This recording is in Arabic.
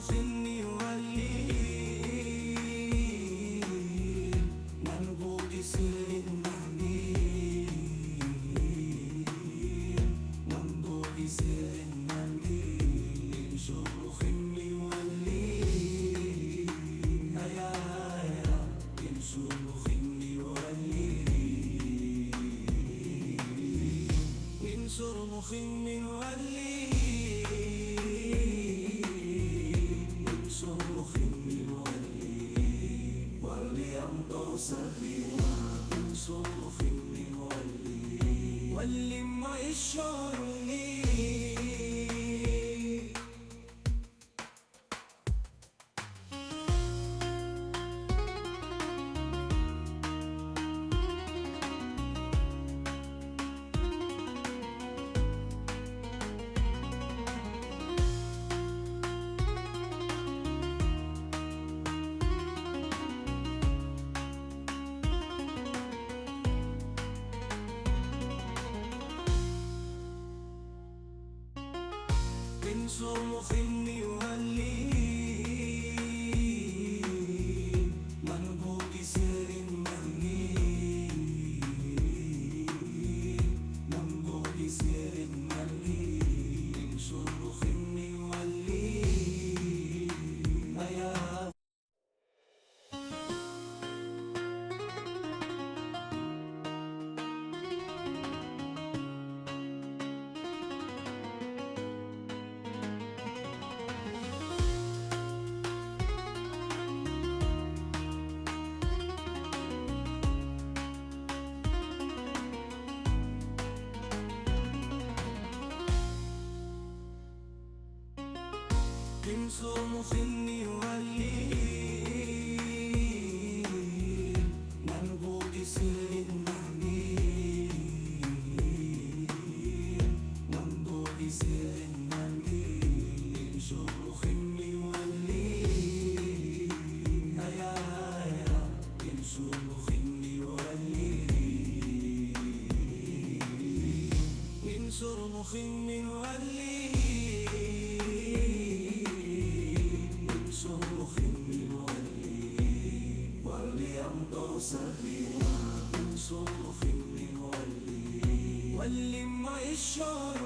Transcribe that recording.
مخني ولي منبوذ سر المعني منبوذ سر المعني انشر مخني ولي هيا هيا انشر مخني ولي انشر مخني ولي واللي ما يشعرني انشر مخني ولي منبوذ سر المعني منبوذ سر المعني انشر مخني ولي هيا انشر مخني ولي منبوذ سر المعني منبوذ سر المعني انشر مخني ولي هيا هيا انشر مخني ولي انشر مخني ولي واللي ما يشعر